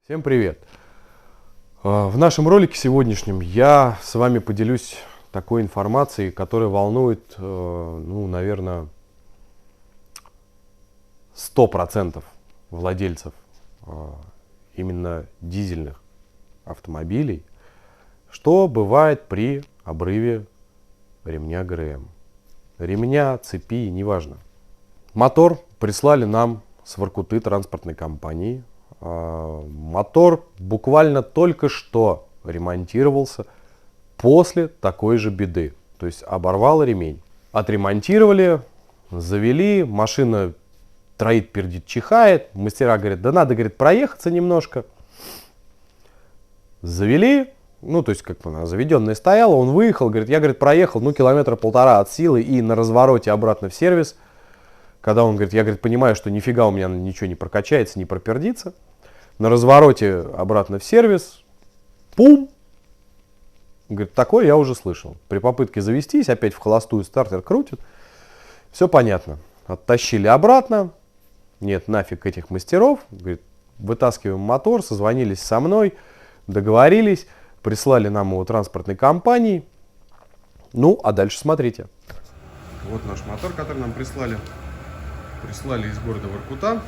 Всем привет! В нашем ролике сегодняшнем я с вами поделюсь такой информацией, которая волнует, наверное, 100% владельцев именно дизельных автомобилей. Что бывает при обрыве ремня ГРМ? Ремня, цепи, неважно. Мотор прислали нам с Воркуты транспортной компании. Мотор буквально только что ремонтировался после такой же беды. То есть оборвал ремень. Отремонтировали, завели, машина троит, пердит, чихает. Мастера говорят, да надо, говорит, проехаться немножко. Завели, то есть как она заведенная стояла, он выехал, говорит, я, говорит, проехал, километра полтора от силы и на развороте обратно в сервис. Когда он говорит, я, говорит, понимаю, что нифига у меня ничего не прокачается, не пропердится. На развороте обратно в сервис, пум! Говорит, такое я уже слышал. При попытке завестись, опять в холостую стартер крутит. Все понятно. Оттащили обратно. Нет, нафиг этих мастеров. Говорит, вытаскиваем мотор, созвонились со мной, договорились, прислали нам его транспортной компании. А дальше смотрите. Вот наш мотор, который нам прислали. Прислали из города Воркута.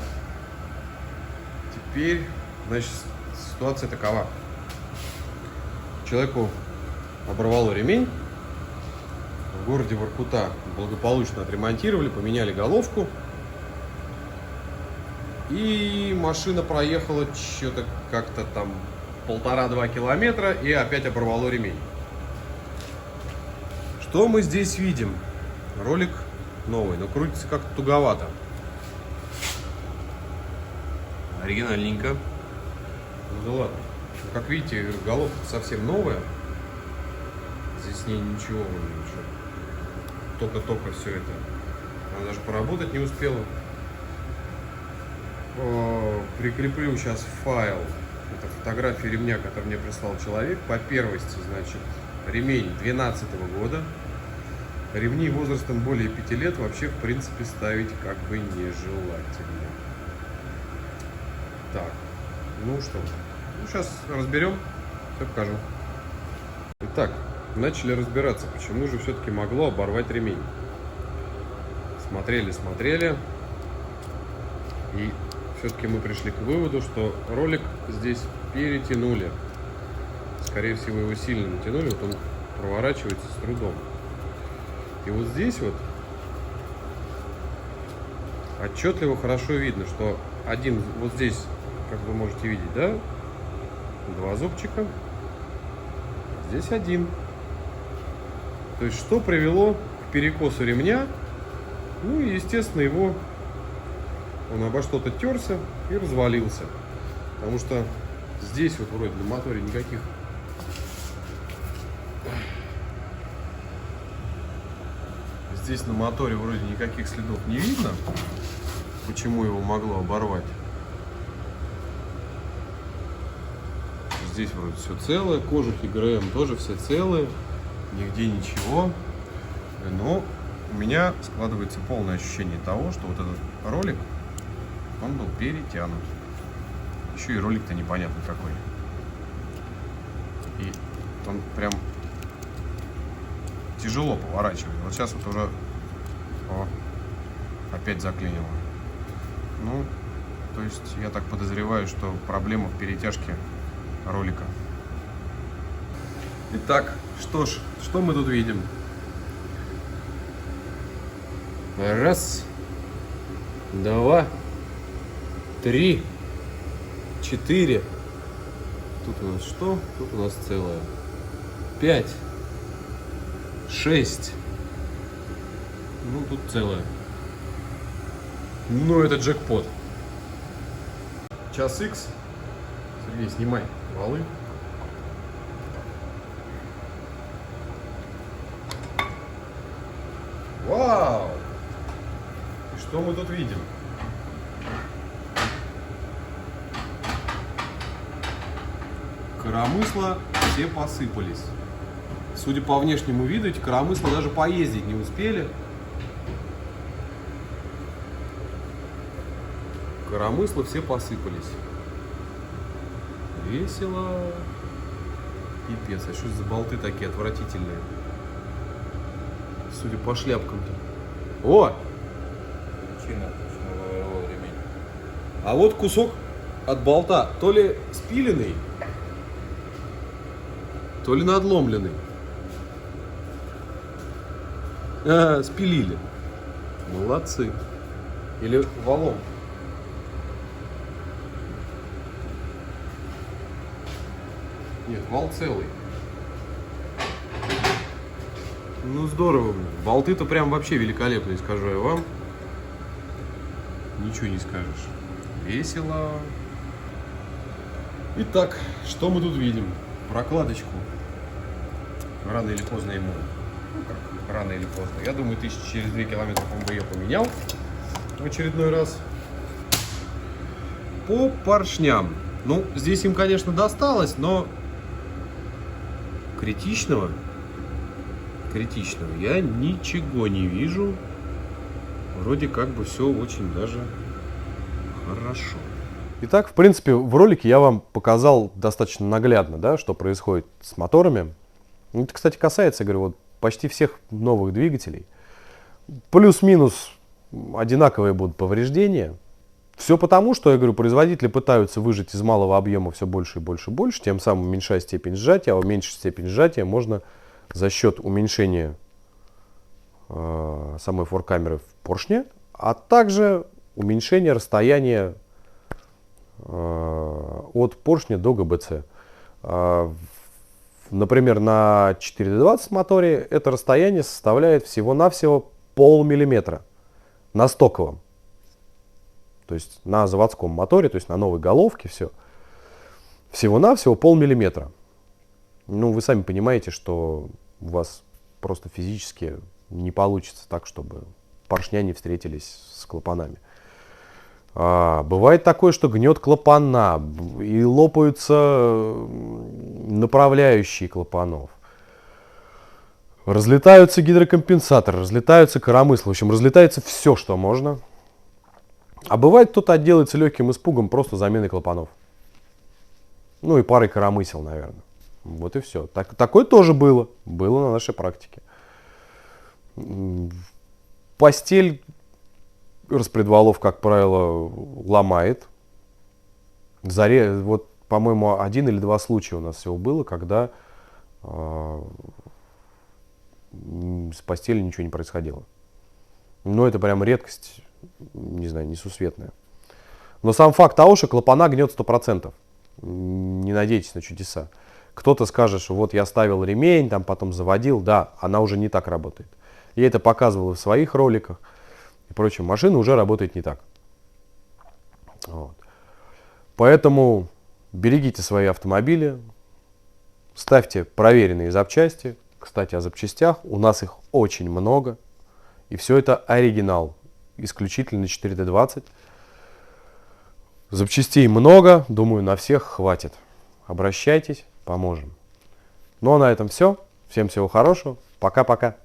Теперь, ситуация такова. Человеку оборвало ремень. В городе Воркута благополучно отремонтировали, поменяли головку. И машина проехала что-то как-то там 1,5-2 километра и опять оборвало ремень. Что мы здесь видим? Ролик новый, но крутится как-то туговато. Оригинальненько. Да ладно. Как видите, головка совсем новая. Здесь с ней ничего. Только-только все это. Она даже поработать не успела. Прикреплю сейчас файл. Это фотография ремня, который мне прислал человек. По первости, ремень 2012 года. Ремни возрастом более 5 лет вообще в принципе ставить как бы нежелательно. Так, что? Сейчас разберем, все покажу. Итак, начали разбираться, почему же все-таки могло оборвать ремень. Смотрели. И все-таки мы пришли к выводу, что ролик здесь перетянули. Скорее всего, его сильно натянули, он проворачивается с трудом. И вот здесь отчетливо хорошо видно, что один вот здесь, как вы можете видеть, да, 2 зубчика, здесь 1. То есть что привело к перекосу ремня? Естественно, он обо что-то терся и развалился. Потому что здесь вроде на моторе никаких следов не видно, почему его могло оборвать. Здесь вроде все целое, кожухи ГРМ тоже все целые, нигде ничего. Но у меня складывается полное ощущение того, что вот этот ролик, он был перетянут. Еще и ролик-то непонятно какой. И он прям тяжело поворачивает. Вот сейчас уже опять заклинило. То есть я так подозреваю, что проблема в перетяжке ролика. Итак, что мы тут видим? 1, 2, 3, 4. Тут у нас что? Тут у нас целое. 5, 6. Тут целое. Это джекпот. Час Х. Сергей, снимай валы. Вау! И что мы тут видим? Коромысла все посыпались. Судя по внешнему виду, эти коромысла даже поездить не успели. Коромысла все посыпались. Весело. Пипец, а что за болты такие отвратительные? Судя по шляпкам-то. О! А вот кусок от болта то ли спиленный, то ли надломленный. Спилили. Молодцы. Или валом. Нет, вал целый. Ну здорово. Болты-то прям вообще великолепные, скажу я вам. Ничего не скажешь. Весело. Итак, что мы тут видим? Прокладочку. Рано или поздно ему. Ну как, рано или поздно. Я думаю, через 2 километра он бы ее поменял в очередной раз. По поршням. Ну, здесь им, конечно, досталось, но критичного я ничего не вижу. Вроде как бы все очень даже хорошо. Итак, в принципе, в ролике я вам показал достаточно наглядно, да, что происходит с моторами. Это, кстати, касается, я говорю, вот почти всех новых двигателей. Плюс-минус одинаковые будут повреждения. Все потому, что, я говорю, производители пытаются выжать из малого объема все больше и больше и больше, тем самым уменьшая степень сжатия, а уменьшить степень сжатия можно за счет уменьшения самой форкамеры в поршне, а также уменьшения расстояния от поршня до ГБЦ. Например, на 420 моторе это расстояние составляет всего-навсего полмиллиметра на стоковом. То есть на заводском моторе, то есть на новой головке все. Всего-навсего полмиллиметра. Ну, вы сами понимаете, что у вас просто физически не получится так, чтобы поршня не встретились с клапанами. Бывает такое, что гнет клапана и лопаются направляющие клапанов. Разлетаются гидрокомпенсаторы, разлетаются коромыслы. В общем, разлетается все, что можно. А бывает, кто-то отделается легким испугом просто заменой клапанов. Ну и парой коромысел, наверное. Вот и все. Такое тоже было. Было на нашей практике. Постель распредвалов, как правило, ломает. Вот, по-моему, 1 или 2 случая у нас всего было, когда с постелью ничего не происходило. Но это прям редкость, не знаю, несусветная. Но сам факт того, что клапана гнет 100%. Не надейтесь на чудеса. Кто-то скажет, что вот я ставил ремень, там потом заводил. Да, она уже не так работает. Я это показывал в своих роликах и прочее. Машина уже работает не так. Вот. Поэтому берегите свои автомобили, ставьте проверенные запчасти. Кстати, о запчастях. У нас их очень много. И все это оригинал. Исключительно 4D20. Запчастей много. Думаю, на всех хватит. Обращайтесь, поможем. Ну а на этом все. Всем всего хорошего. Пока-пока.